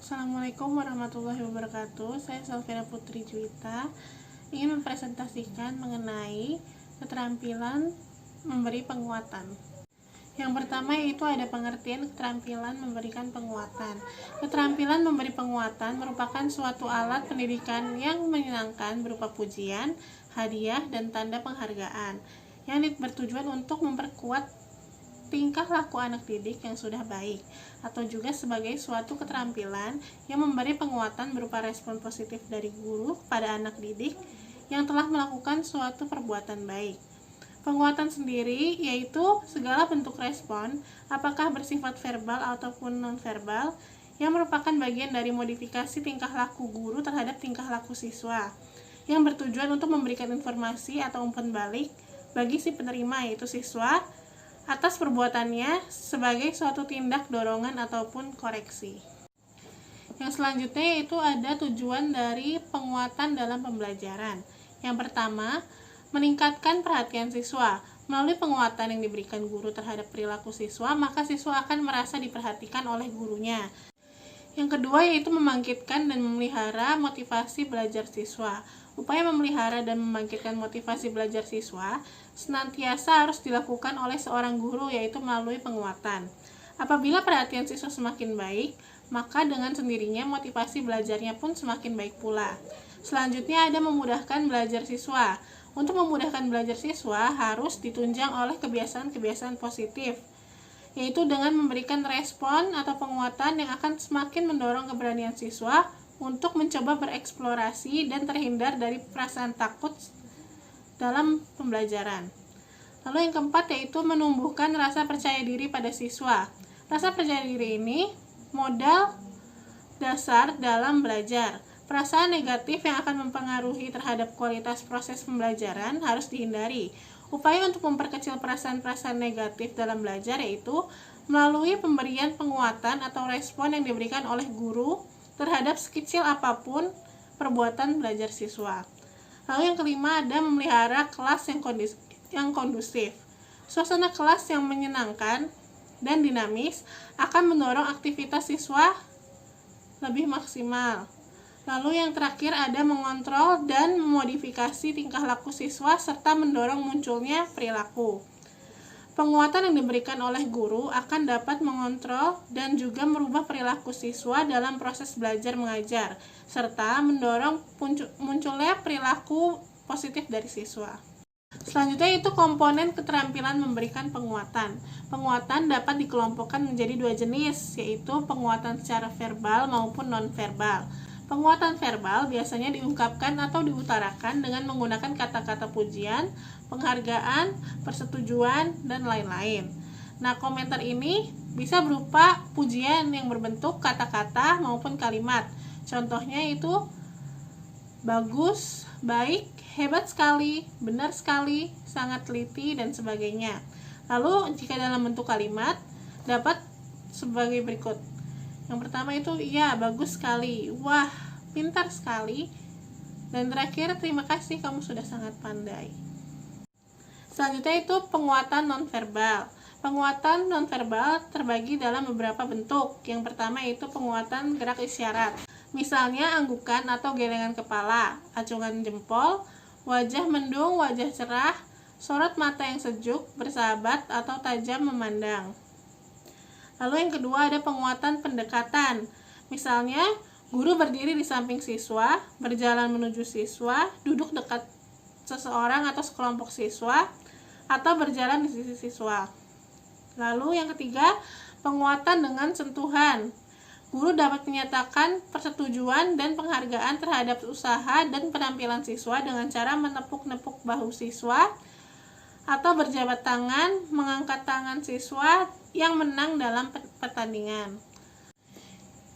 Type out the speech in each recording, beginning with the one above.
Assalamualaikum warahmatullahi wabarakatuh. Saya Salvira Putri Juwita ingin mempresentasikan mengenai keterampilan memberi penguatan. Yang pertama yaitu ada pengertian keterampilan memberikan penguatan. Keterampilan memberi penguatan merupakan suatu alat pendidikan yang menyenangkan berupa pujian, hadiah, dan tanda penghargaan yang bertujuan untuk memperkuat tingkah laku anak didik yang sudah baik, atau juga sebagai suatu keterampilan yang memberi penguatan berupa respon positif dari guru pada anak didik yang telah melakukan suatu perbuatan baik. Penguatan sendiri yaitu segala bentuk respon, apakah bersifat verbal ataupun non-verbal, yang merupakan bagian dari modifikasi tingkah laku guru terhadap tingkah laku siswa, yang bertujuan untuk memberikan informasi atau umpan balik bagi si penerima yaitu siswa atas perbuatannya sebagai suatu tindak dorongan ataupun koreksi. Yang selanjutnya yaitu ada tujuan dari penguatan dalam pembelajaran. Yang pertama, meningkatkan perhatian siswa. Melalui penguatan yang diberikan guru terhadap perilaku siswa, maka siswa akan merasa diperhatikan oleh gurunya. Yang kedua yaitu membangkitkan dan memelihara motivasi belajar siswa. Upaya memelihara dan membangkitkan motivasi belajar siswa senantiasa harus dilakukan oleh seorang guru, yaitu melalui penguatan. Apabila perhatian siswa semakin baik, maka dengan sendirinya motivasi belajarnya pun semakin baik pula. Selanjutnya ada memudahkan belajar siswa. Untuk memudahkan belajar siswa harus ditunjang oleh kebiasaan-kebiasaan positif, yaitu dengan memberikan respon atau penguatan yang akan semakin mendorong keberanian siswa untuk mencoba bereksplorasi dan terhindar dari perasaan takut dalam pembelajaran. Lalu yang keempat yaitu menumbuhkan rasa percaya diri pada siswa. Rasa percaya diri ini modal dasar dalam belajar. Perasaan negatif yang akan mempengaruhi terhadap kualitas proses pembelajaran harus dihindari. Upaya untuk memperkecil perasaan-perasaan negatif dalam belajar yaitu melalui pemberian penguatan atau respon yang diberikan oleh guru terhadap sekecil apapun perbuatan belajar siswa. Lalu yang kelima ada memelihara kelas yang kondusif. Suasana kelas yang menyenangkan dan dinamis akan mendorong aktivitas siswa lebih maksimal. Lalu yang terakhir ada mengontrol dan memodifikasi tingkah laku siswa serta mendorong munculnya perilaku. Penguatan yang diberikan oleh guru akan dapat mengontrol dan juga merubah perilaku siswa dalam proses belajar mengajar, serta mendorong munculnya perilaku positif dari siswa. Selanjutnya itu komponen keterampilan memberikan penguatan. Penguatan dapat dikelompokkan menjadi dua jenis, yaitu penguatan secara verbal maupun non-verbal. Penguatan verbal biasanya diungkapkan atau diutarakan dengan menggunakan kata-kata pujian, penghargaan, persetujuan, dan lain-lain. Nah, komentar ini bisa berupa pujian yang berbentuk kata-kata maupun kalimat. Contohnya itu bagus, baik, hebat sekali, benar sekali, sangat teliti, dan sebagainya. Lalu, jika dalam bentuk kalimat, dapat sebagai berikut. Yang pertama itu, ya, bagus sekali, wah, pintar sekali, dan terakhir, terima kasih, kamu sudah sangat pandai. Selanjutnya itu penguatan nonverbal. Penguatan nonverbal terbagi dalam beberapa bentuk. Yang pertama yaitu penguatan gerak isyarat. Misalnya anggukan atau gelengan kepala, acungan jempol, wajah mendung, wajah cerah, sorot mata yang sejuk, bersahabat, atau tajam memandang. Lalu yang kedua ada penguatan pendekatan. Misalnya, guru berdiri di samping siswa, berjalan menuju siswa, duduk dekat seseorang atau sekelompok siswa, atau berjalan di sisi siswa. Lalu yang ketiga, penguatan dengan sentuhan. Guru dapat menyatakan persetujuan dan penghargaan terhadap usaha dan penampilan siswa dengan cara menepuk-nepuk bahu siswa, atau berjabat tangan, mengangkat tangan siswa yang menang dalam pertandingan.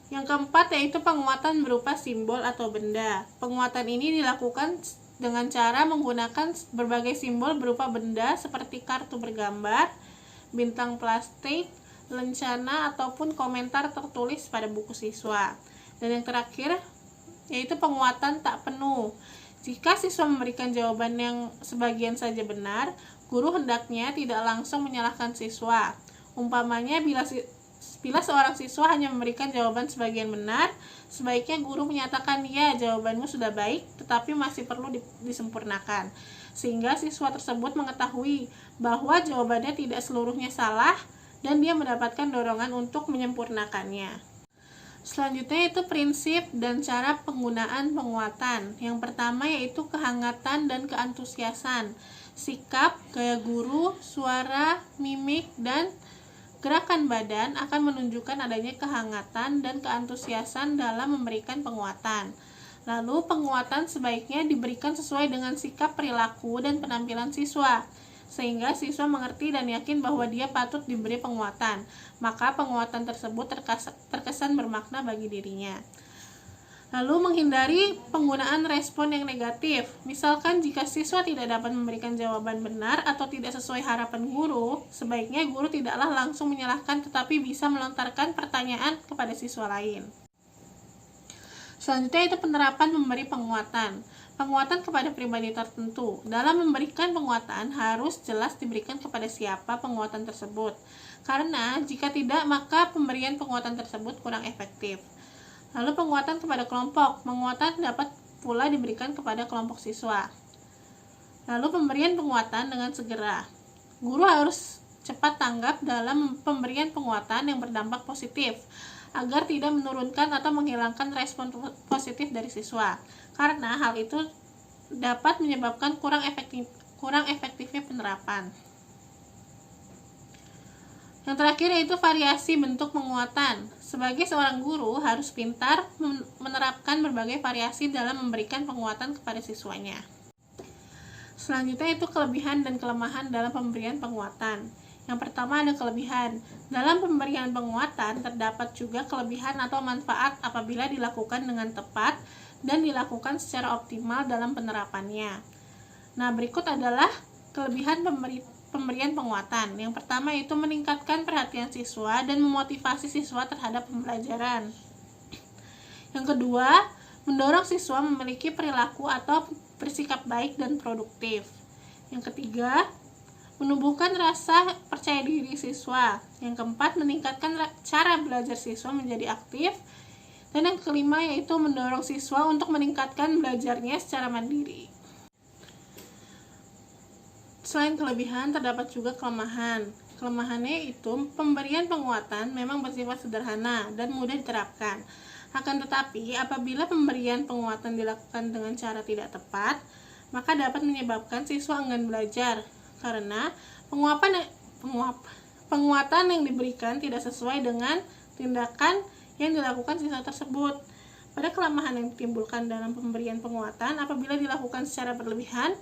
Yang keempat yaitu penguatan berupa simbol atau benda. Penguatan ini dilakukan dengan cara menggunakan berbagai simbol berupa benda seperti kartu bergambar, bintang plastik, lencana, ataupun komentar tertulis pada buku siswa. Dan yang terakhir yaitu penguatan tak penuh. Jika siswa memberikan jawaban yang sebagian saja benar, guru hendaknya tidak langsung menyalahkan siswa. Umpamanya bila Bila seorang siswa hanya memberikan jawaban sebagian benar, sebaiknya guru menyatakan, ya, jawabanmu sudah baik, tetapi masih perlu disempurnakan. Sehingga siswa tersebut mengetahui bahwa jawabannya tidak seluruhnya salah, dan dia mendapatkan dorongan untuk menyempurnakannya. Selanjutnya itu prinsip dan cara penggunaan penguatan. Yang pertama yaitu kehangatan dan keantusiasan. Sikap, gaya guru, suara, mimik, dan gerakan badan akan menunjukkan adanya kehangatan dan keantusiasan dalam memberikan penguatan. Lalu penguatan sebaiknya diberikan sesuai dengan sikap, perilaku, dan penampilan siswa, sehingga siswa mengerti dan yakin bahwa dia patut diberi penguatan. Maka penguatan tersebut terkesan bermakna bagi dirinya. Lalu menghindari penggunaan respon yang negatif. Misalkan jika siswa tidak dapat memberikan jawaban benar atau tidak sesuai harapan guru, sebaiknya guru tidaklah langsung menyalahkan tetapi bisa melontarkan pertanyaan kepada siswa lain. Selanjutnya itu penerapan memberi penguatan. Penguatan kepada pribadi tertentu. Dalam memberikan penguatan harus jelas diberikan kepada siapa penguatan tersebut. Karena jika tidak maka pemberian penguatan tersebut kurang efektif. Lalu penguatan kepada kelompok. Penguatan dapat pula diberikan kepada kelompok siswa. Lalu pemberian penguatan dengan segera. Guru harus cepat tanggap dalam pemberian penguatan yang berdampak positif, agar tidak menurunkan atau menghilangkan respon positif dari siswa. Karena hal itu dapat menyebabkan kurang efektifnya penerapan. Yang terakhir yaitu variasi bentuk penguatan. Sebagai seorang guru harus pintar menerapkan berbagai variasi dalam memberikan penguatan kepada siswanya. Selanjutnya itu kelebihan dan kelemahan dalam pemberian penguatan. Yang pertama ada kelebihan. Dalam pemberian penguatan terdapat juga kelebihan atau manfaat apabila dilakukan dengan tepat dan dilakukan secara optimal dalam penerapannya. Nah, berikut adalah kelebihan pemberian penguatan. Yang pertama itu meningkatkan perhatian siswa dan memotivasi siswa terhadap pembelajaran. Yang kedua, mendorong siswa memiliki perilaku atau bersikap baik dan produktif. Yang ketiga, menumbuhkan rasa percaya diri siswa. Yang keempat, meningkatkan cara belajar siswa menjadi aktif. Dan yang kelima yaitu mendorong siswa untuk meningkatkan belajarnya secara mandiri. Selain kelebihan, terdapat juga kelemahan. Kelemahannya itu pemberian penguatan memang bersifat sederhana dan mudah diterapkan. Akan tetapi, apabila pemberian penguatan dilakukan dengan cara tidak tepat, maka dapat menyebabkan siswa enggan belajar. Karena penguatan yang diberikan tidak sesuai dengan tindakan yang dilakukan siswa tersebut. Pada kelemahan yang ditimbulkan dalam pemberian penguatan, apabila dilakukan secara berlebihan,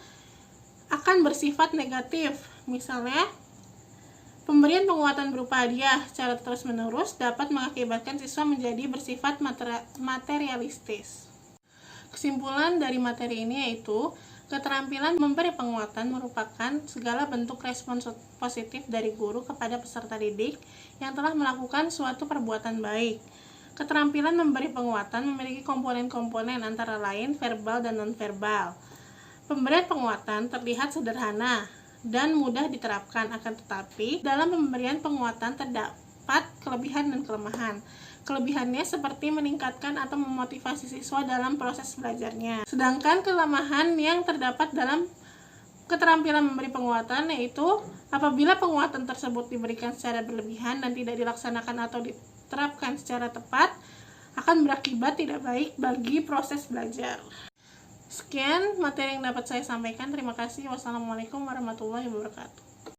akan bersifat negatif. Misalnya, pemberian penguatan berupa hadiah secara terus-menerus dapat mengakibatkan siswa menjadi bersifat materialistis. Kesimpulan dari materi ini yaitu keterampilan memberi penguatan merupakan segala bentuk respon positif dari guru kepada peserta didik yang telah melakukan suatu perbuatan baik. Keterampilan memberi penguatan memiliki komponen-komponen antara lain verbal dan non-verbal. Pemberian penguatan terlihat sederhana dan mudah diterapkan, akan tetapi dalam pemberian penguatan terdapat kelebihan dan kelemahan. Kelebihannya seperti meningkatkan atau memotivasi siswa dalam proses belajarnya. Sedangkan kelemahan yang terdapat dalam keterampilan memberi penguatan yaitu apabila penguatan tersebut diberikan secara berlebihan dan tidak dilaksanakan atau diterapkan secara tepat, akan berakibat tidak baik bagi proses belajar. Sekian materi yang dapat saya sampaikan. Terima kasih. Wassalamualaikum warahmatullahi wabarakatuh.